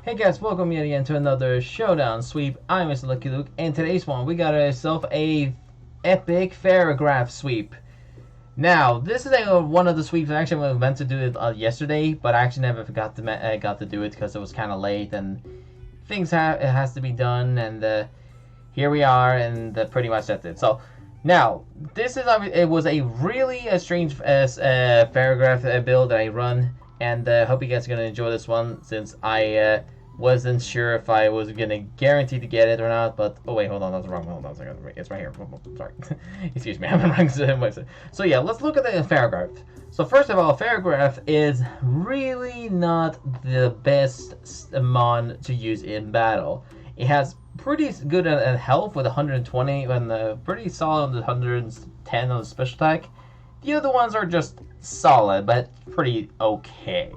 Hey guys, welcome yet again to another Showdown Sweep. I'm Mr. Lucky Luke, and today's one we got ourselves a epic Farigiraf sweep. Now, this is one of the sweeps I actually meant to do it yesterday, but I actually never got to do it because it was kind of late and it has to be done, and here we are, and pretty much that's it. So now it was a really strange Farigiraf build that I run. And hope you guys are gonna enjoy this one since I wasn't sure if I was gonna guarantee to get it or not. But oh wait, hold on, that's wrong. Hold on a second. It's right here. Sorry, excuse me, I'm wrong. So yeah, let's look at the Farigiraf. So first of all, Farigiraf is really not the best mon to use in battle. It has pretty good health with 120 and pretty solid 110 on the special attack. The other ones are just solid, but pretty okay.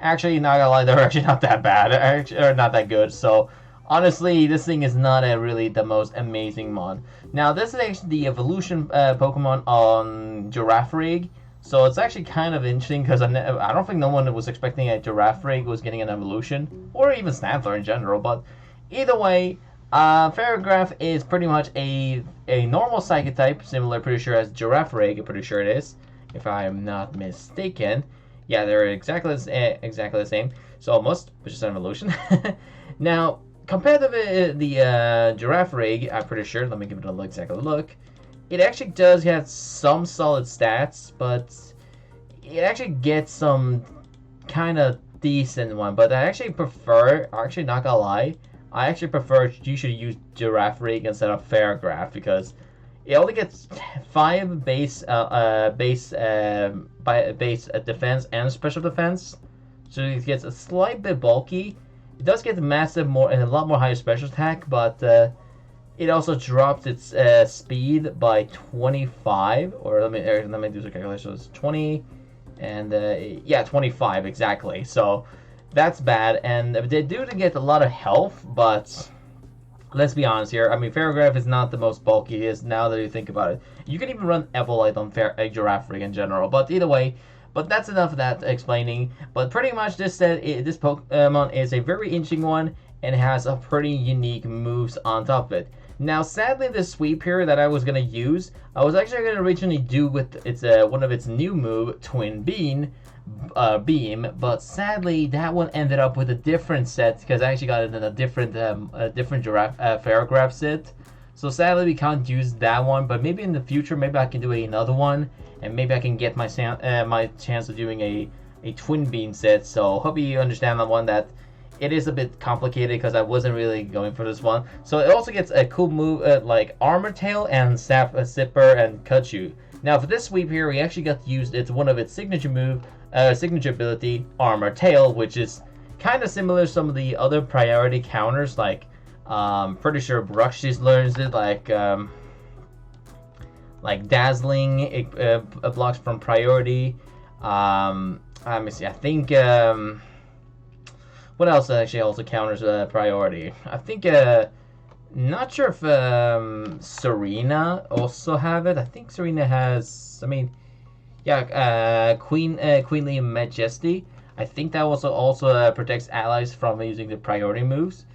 Actually, not gonna lie, they're actually not that bad, or not that good. So, honestly, this thing is not really the most amazing mon. Now, this is actually the evolution Pokemon on Girafarig. So it's actually kind of interesting because I don't think no one was expecting a Girafarig was getting an evolution, or even Snapler in general. But either way, Farigiraf is pretty much a normal Psychic type, similar, pretty sure, as Girafarig, I'm pretty sure it is, if I am not mistaken. Yeah, they're exactly the same, so almost, which is an evolution. Now, compared to the Girafarig, I'm pretty sure, let me give it a second look, it actually does have some solid stats, but it actually gets some kind of decent one, but I actually prefer, actually not gonna lie, I actually prefer you should use Girafarig instead of Farigiraf because it only gets 5 base defense and special defense, so it gets a slight bit bulky. It does get a lot more higher special attack, but it also drops its speed by 25. Or let me do some calculations. It's 20 and yeah, 25 exactly. So that's bad, and they do get a lot of health, but let's be honest here. I mean, Farigiraf is not the most bulkiest now that you think about it. You can even run Evolite on Girafarig in general, but either way, but that's enough of that explaining. But pretty much this Pokemon is a very interesting one and has a pretty unique moves on top of it. Now, sadly, the sweep here that I was going to use, I was actually going to originally do with one of its new move, Twin Beam, but sadly that one ended up with a different set because I actually got it in a different Farigiraf set. So sadly we can't use that one, but maybe in the future maybe I can do another one, and maybe I can get my chance of doing a Twin Beam set. So hope you understand that one, that it is a bit complicated because I wasn't really going for this one. So it also gets a cool move like Armor Tail and Zipper and Cut You. Now for this sweep here, we actually got to use one of its signature ability, Armor Tail, which is kind of similar to some of the other priority counters, like pretty sure Bruxies learns it, like Dazzling, it blocks from priority. Let me see, I think what else actually also counters priority? I think not sure if Serena also have it. I think Serena has, I mean, yeah, Queenly Majesty. I think that also protects allies from using the priority moves,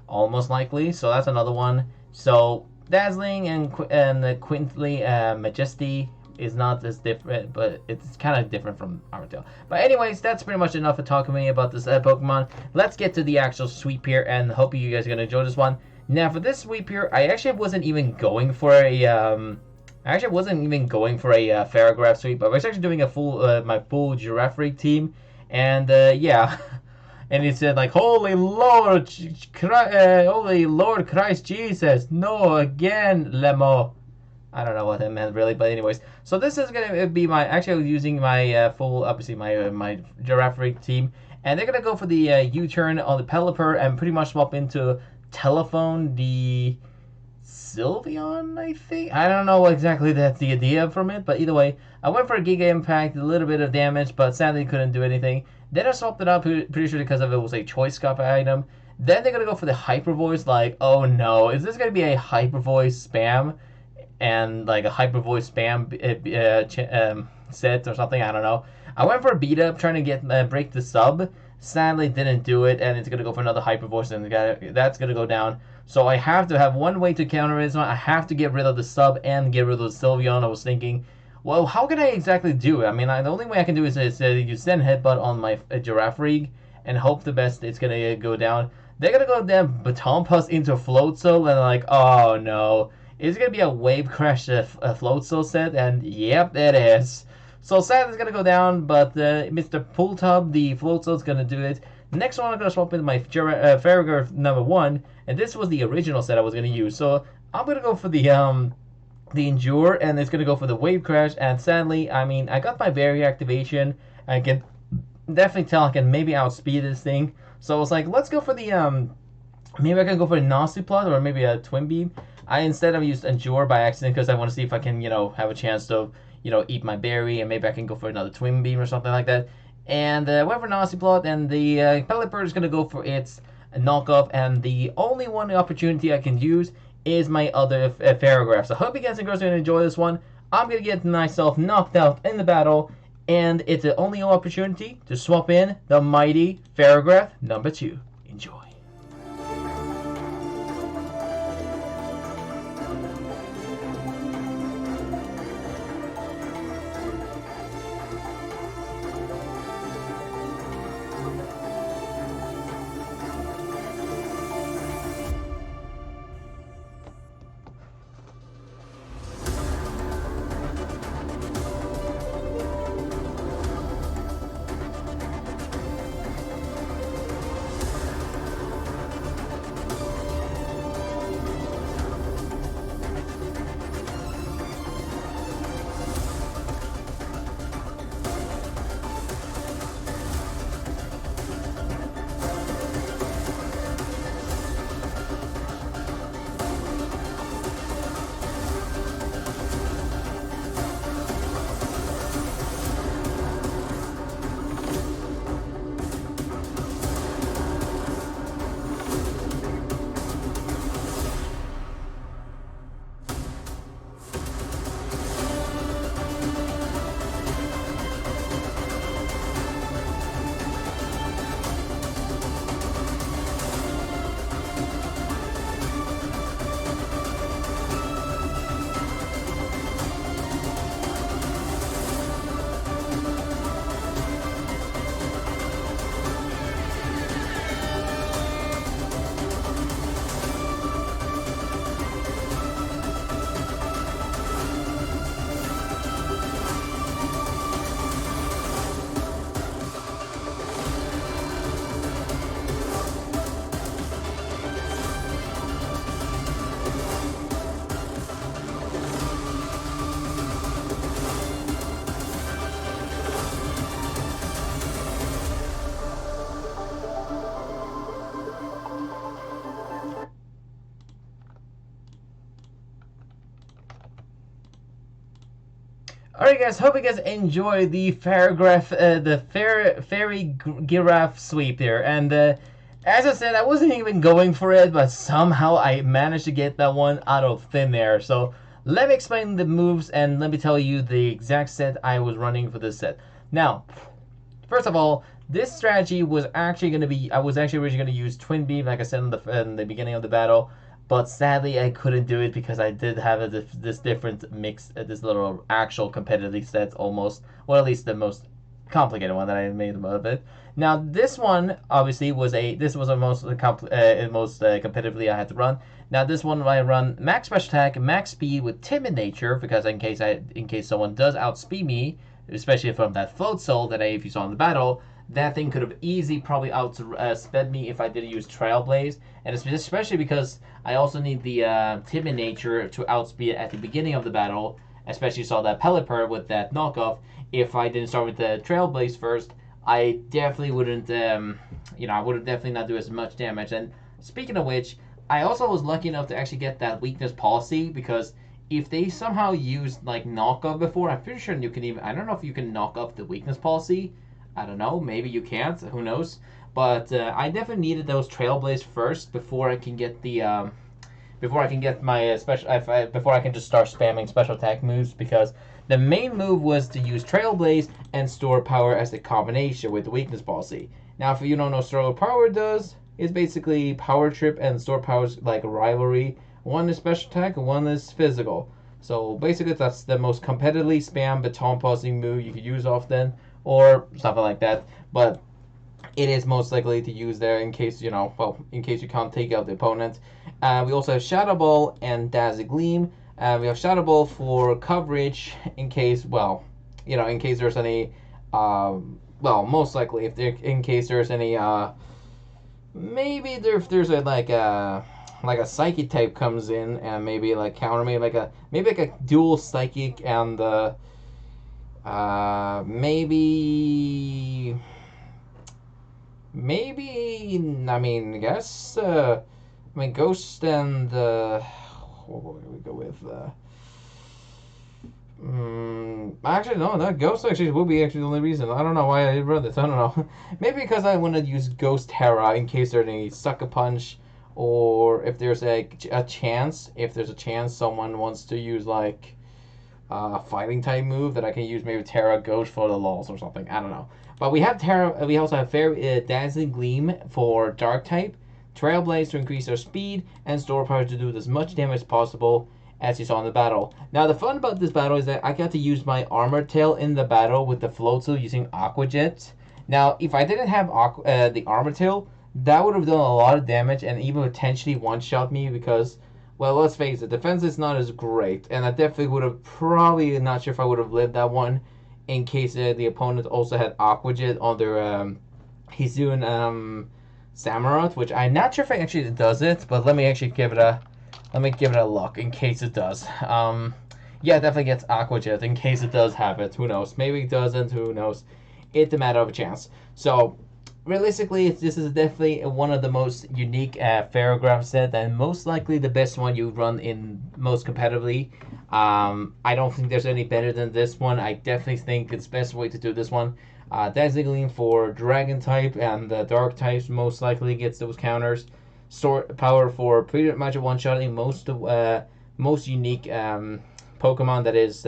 almost likely. So that's another one. So Dazzling and Queenly Majesty is not as different, but it's kind of different from Armadillo. But anyways, that's pretty much enough for talking to me about this Pokemon. Let's get to the actual sweep here, and hope you guys are gonna enjoy this one. Now for this sweep here, I actually wasn't even going for a Farigiraf sweep. I was actually doing my full Girafarig team, and yeah, and it said like, "Holy Lord, Holy Lord Christ Jesus, no again, Lemo." I don't know what that meant really, but anyways, so this is gonna be using my full, obviously my Girafarig team, and they're gonna go for the U-turn on the Pelipper and pretty much swap into Telephone the Sylveon, I think. I don't know exactly that's the idea from it, but either way, I went for a Giga Impact, a little bit of damage, but sadly couldn't do anything. Then I swapped it up, pretty sure because of it was a Choice Scarf item. Then they're gonna go for the Hyper Voice, like, oh no, is this gonna be a Hyper Voice spam? And like a Hyper Voice spam set or something, I don't know. I went for a beat up trying to get break the sub. Sadly, didn't do it, and it's gonna go for another hyper voice, and that's gonna go down. So I have to have one way to counter this one. I have to get rid of the sub and get rid of the Sylveon. I was thinking, well, how can I exactly do it? I mean, the only way I can do is use Zen Headbutt on my Giraffe Rig and hope the best it's gonna go down. They're gonna go down Baton Pass into Floatzel, and like, oh no. It's gonna be a Wave Crash Floatzel set, and yep, it is. So sadly, it's gonna go down, but Mr. Pooltub, the Floatzel, is gonna do it. Next one, I'm gonna swap in my Farigiraf number 1, and this was the original set I was gonna use. So I'm gonna go for the Endure, and it's gonna go for the Wave Crash. And sadly, I mean, I got my Berry activation. I can definitely tell I can maybe outspeed this thing. So I was like, let's go for the maybe I can go for a Nasty Plot or maybe a Twin Beam. I instead of used Endure by accident because I want to see if I can, have a chance to, eat my berry, and maybe I can go for another Twin Beam or something like that. And went for Nasty Plot, and the Pelipper is going to go for its knockoff, and the only one opportunity I can use is my other Farigiraf. So I hope you guys and girls are going to enjoy this one. I'm going to get myself knocked out in the battle, and it's the only opportunity to swap in the mighty Farigiraf number 2. Enjoy. Alright guys, hope you guys enjoy the Farigiraf sweep here. And as I said, I wasn't even going for it, but somehow I managed to get that one out of thin air. So let me explain the moves and let me tell you the exact set I was running for this set. Now, first of all, this strategy was actually going to be, I was actually originally going to use Twin Beam, like I said in the beginning of the battle. But sadly, I couldn't do it because I did have this different mix, this little actual competitive set almost, well, at least the most complicated one that I made of it. Now, this one obviously was the most competitively I had to run. Now, this one I run max special attack, max speed with timid nature because in case someone does outspeed me, especially from that Floatzel that if you saw in the battle. That thing could have easily probably outsped me if I did use Trailblaze, and especially because I also need the timid nature to outspeed at the beginning of the battle, especially saw that Pelipper with that knockoff. If I didn't start with the Trailblaze first, I definitely wouldn't, I would definitely not do as much damage. And speaking of which, I also was lucky enough to actually get that weakness policy because if they somehow used like knockoff before, I'm pretty sure you can even, I don't know if you can knock up the weakness policy. I don't know, maybe you can't, who knows. But I definitely needed those Trailblaze first before I can get the before I can get my before I can just start spamming special attack moves, because The main move was to use Trailblaze and Store Power as the combination with the weakness policy. Now, if you don't know what Store Power does, it's basically Power Trip and Store Power's like a rivalry. One is special attack, and one is physical. So basically, that's the most competitively spam baton passing move you could use often, or something like that. But it is most likely to use there in case in case you can't take out the opponent. We also have Shadow Ball and Dazzling Gleam. We have Shadow Ball for coverage in case, in case there's any, most likely in case there's any, maybe if there's a like a psychic type comes in and maybe like counter me like a dual psychic and maybe Ghost and what do we go with? Actually, no, that Ghost actually will be the only reason. I don't know why I read this. I don't know. Maybe because I want to use Ghost Terra in case there's any Sucker Punch, or if there's a chance, someone wants to use like a fighting type move that I can use maybe Terra Ghost for the lols or something. I don't know. But we have Terra. We also have Dazzling Gleam for Dark type, Trailblaze to increase their speed, and Store Power to do as much damage as possible, as you saw in the battle. Now, the fun about this battle is that I got to use my Armor Tail in the battle with the Floatzel using Aqua Jet. Now, if I didn't have the Armor Tail, that would have done a lot of damage and even potentially one-shot me because, well, let's face it, defense is not as great. And I definitely would have probably, not sure if I would have lived that one in case the opponent also had Aqua Jet on their Hizun Samurott, which I'm not sure if it actually does it, but let me actually give it a look in case it does. Yeah, it definitely gets Aqua Jet in case it does have it. Who knows? Maybe it doesn't. Who knows? It's a matter of a chance. So, realistically, this is definitely one of the most unique Farigiraf set, and most likely the best one you run in most competitively. I don't think there's any better than this one. I definitely think it's the best way to do this one. Dazzling Gleam for Dragon type and the Dark types most likely gets those counters. Store Power for pretty much one-shotting most unique Pokemon that is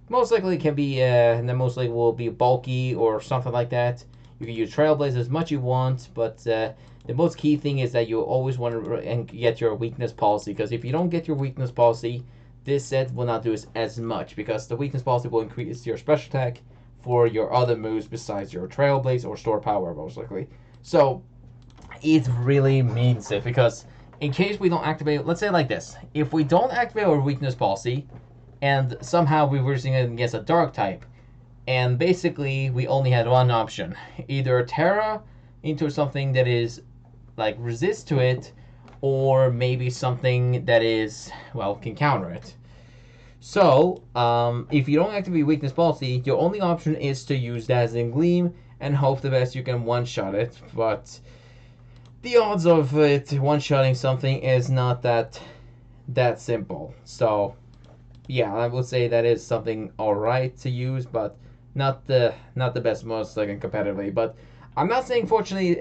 most likely can be and then most likely will be bulky or something like that. You can use Trailblaze as much you want, but the most key thing is that you always want to get your weakness policy, because if you don't get your weakness policy, this set will not do as much, because the weakness policy will increase your special attack for your other moves besides your Trailblaze or Store Power most likely. So it really means it, because in case we don't activate, let's say like this, if we don't activate our weakness policy and somehow we're using it against a Dark type, and basically we only had one option, either Terra into something that is like resist to it, or maybe something that is, well, can counter it. So if you don't activate weakness policy, your only option is to use Dazzling Gleam and hope the best you can one-shot it, but the odds of it one-shotting something is not that simple. So yeah, I would say that is something alright to use, but not the best most like competitively. But I'm not saying, fortunately,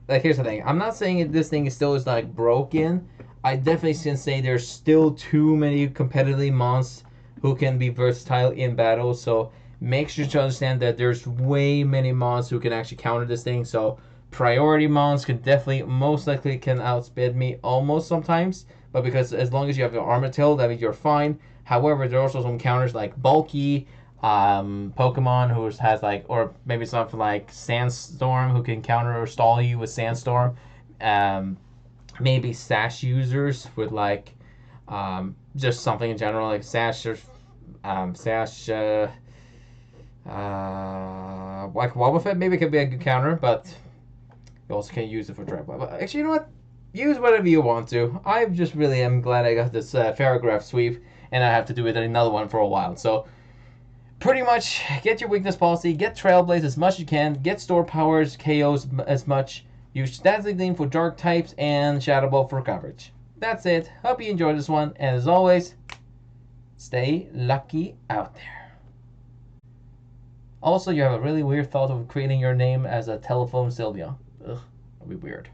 like, here's the thing, I'm not saying this thing is still like broken. I definitely can say there's still too many competitively mons who can be versatile in battle, so make sure to understand that there's way many mons who can actually counter this thing. So priority mons can definitely, most likely, can outspeed me almost sometimes, but because as long as you have your Armor Tail, that means you're fine. However, there are also some counters like bulky Pokemon who has like, or maybe something like Sandstorm who can counter or stall you with Sandstorm. Maybe Sash users with like just something in general like Sash or Sash like Wobbuffet maybe could be a good counter, but you also can use it for trap. But actually, you know what? Use whatever you want to. I just really am glad I got this Farigiraf sweep, and I have to do it in another one for a while. So pretty much get your weakness policy, get Trailblaze as much as you can, get Store Powers, KOs as much, use Dazzling Gleam for Dark types, and Shadow Ball for coverage. That's it. Hope you enjoyed this one, and as always, stay lucky out there. Also, you have a really weird thought of creating your name as a telephone Sylvia. Ugh, that'd be weird.